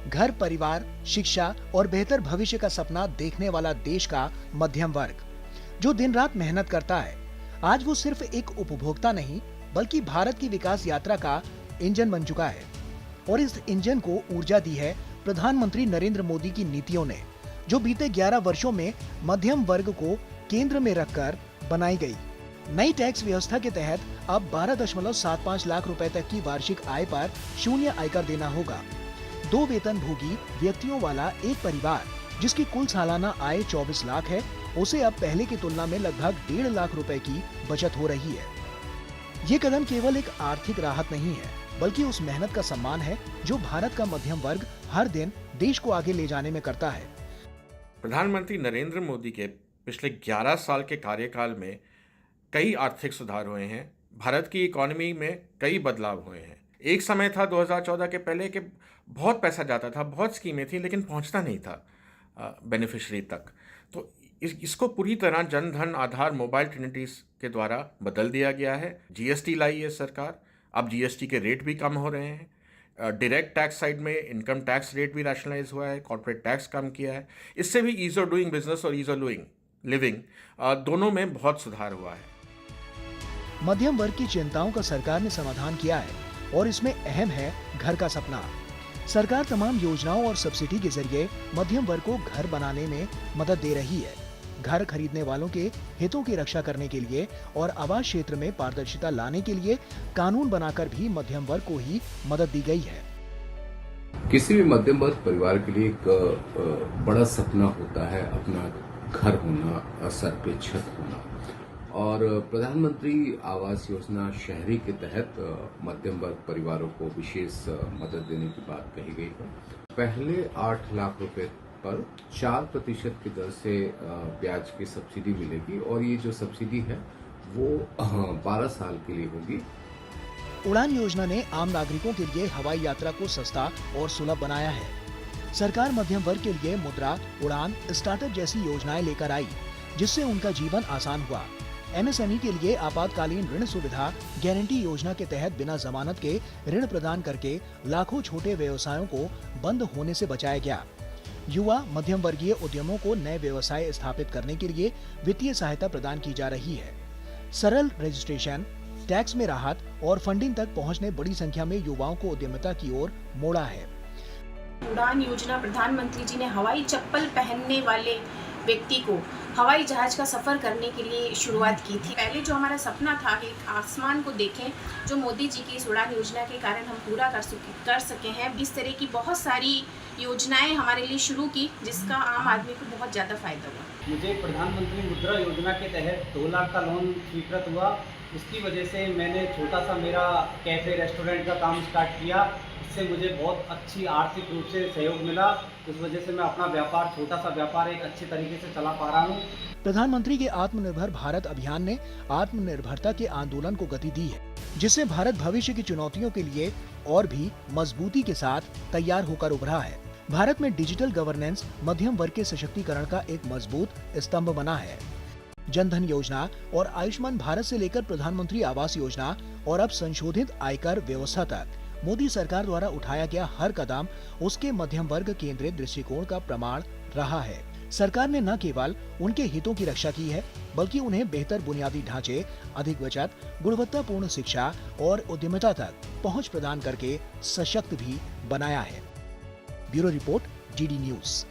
घर, परिवार, शिक्षा और बेहतर भविष्य का सपना देखने वाला देश का मध्यम वर्ग, जो दिन रात मेहनत करता है, आज वो सिर्फ एक उपभोक्ता नहीं बल्कि भारत की विकास यात्रा का इंजन बन चुका है। और इस इंजन को ऊर्जा दी है प्रधानमंत्री नरेंद्र मोदी की नीतियों ने, जो बीते 11 वर्षों में मध्यम वर्ग को केंद्र में रखकर बनाई गई। नई टैक्स व्यवस्था के तहत अब 12.75 लाख रुपए तक की वार्षिक आय पर शून्य आयकर देना होगा। 2 वेतनभोगी व्यक्तियों वाला एक परिवार जिसकी कुल सालाना आय 24 लाख है, उसे अब पहले की तुलना में लगभग 1.5 लाख रुपए की बचत हो रही है। ये कदम केवल एक आर्थिक राहत नहीं है, बल्कि उस मेहनत का सम्मान है जो भारत का मध्यम वर्ग हर दिन देश को आगे ले जाने में करता है। प्रधानमंत्री नरेंद्र मोदी के पिछले 11 साल के कार्यकाल में कई आर्थिक सुधार हुए हैं। भारत की इकोनॉमी में कई बदलाव हुए हैं। एक समय था 2014 के पहले कि बहुत पैसा जाता था, बहुत स्कीमें थी, लेकिन पहुंचता नहीं था बेनिफिशरी तक। तो इसको पूरी तरह जन धन आधार मोबाइल ट्रिनिटीज के द्वारा बदल दिया गया है। जीएसटी लाई है सरकार, अब जीएसटी के रेट भी कम हो रहे हैं। डायरेक्ट टैक्स साइड में इनकम टैक्स रेट भी रैशनलाइज हुआ है, कॉर्पोरेट टैक्स कम किया है। इससे भी ईज ऑफ डूइंग बिजनेस और ईज ऑफ लिविंग दोनों में बहुत सुधार हुआ है। मध्यम वर्ग की चिंताओं का सरकार ने समाधान किया है और इसमें अहम है घर का सपना। सरकार तमाम योजनाओं और सब्सिडी के जरिए मध्यम वर्ग को घर बनाने में मदद दे रही है। घर खरीदने वालों के हितों की रक्षा करने के लिए और आवास क्षेत्र में पारदर्शिता लाने के लिए कानून बनाकर भी मध्यम वर्ग को ही मदद दी गई है। किसी भी मध्यम वर्ग परिवार के लिए एक बड़ा सपना होता है अपना घर होना, सर पे छत होना। और प्रधानमंत्री आवास योजना शहरी के तहत मध्यम वर्ग परिवारों को विशेष मदद देने की बात कही गई है। पहले 8 लाख रुपए पर 4% की दर से ब्याज की सब्सिडी मिलेगी और ये जो सब्सिडी है वो 12 साल के लिए होगी। उड़ान योजना ने आम नागरिकों के लिए हवाई यात्रा को सस्ता और सुलभ बनाया है। सरकार मध्यम वर्ग के लिए मुद्रा, उड़ान, स्टार्टअप जैसी योजनाएं लेकर आई, जिससे उनका जीवन आसान हुआ। एमएसएमई के लिए आपातकालीन ऋण सुविधा गारंटी योजना के तहत बिना जमानत के ऋण प्रदान करके लाखों छोटे व्यवसायों को बंद होने से बचाया गया। युवा मध्यम वर्गीय उद्यमों को नए व्यवसाय स्थापित करने के लिए वित्तीय सहायता प्रदान की जा रही है। सरल रजिस्ट्रेशन, टैक्स में राहत और फंडिंग तक पहुंच ने बड़ी संख्या में युवाओं को उद्यमिता की ओर मोड़ा है। उड़ान योजना प्रधानमंत्री जी ने हवाई चप्पल पहनने वाले व्यक्ति को हवाई जहाज का सफर करने के लिए शुरुआत की थी। पहले जो हमारा सपना था कि आसमान को देखें, जो मोदी जी की इस उड़ान योजना के कारण हम पूरा कर सके हैं। इस तरह की बहुत सारी योजनाएं हमारे लिए शुरू की, जिसका आम आदमी को बहुत ज़्यादा फायदा हुआ। मुझे प्रधानमंत्री मुद्रा योजना के तहत 2 लाख का लोन स्वीकृत हुआ। उसकी वजह से मैंने छोटा सा मेरा कैफ़े रेस्टोरेंट का काम स्टार्ट किया। इससे मुझे बहुत अच्छी आर्थिक रूप से सहयोग मिला। इस वजह से मैं अपना व्यापार, छोटा सा व्यापार एक अच्छे तरीके से चला पा रहा हूँ। प्रधानमंत्री के आत्मनिर्भर भारत अभियान ने आत्मनिर्भरता के आंदोलन को गति दी है, जिससे भारत भविष्य की चुनौतियों के लिए और भी मजबूती के साथ तैयार होकर उभरा है। भारत में डिजिटल गवर्नेंस मध्यम वर्ग के सशक्तिकरण का एक मजबूत स्तंभ बना है। जन धन योजना और आयुष्मान भारत से लेकर प्रधानमंत्री आवास योजना और अब संशोधित आयकर व्यवस्था तक मोदी सरकार द्वारा उठाया गया हर कदम उसके मध्यम वर्ग केंद्रित दृष्टिकोण का प्रमाण रहा है। सरकार ने न केवल उनके हितों की रक्षा की है, बल्कि उन्हें बेहतर बुनियादी ढांचे, अधिक बचत, गुणवत्तापूर्ण शिक्षा और उद्यमिता तक पहुंच प्रदान करके सशक्त भी बनाया है। Bureau report, GD news.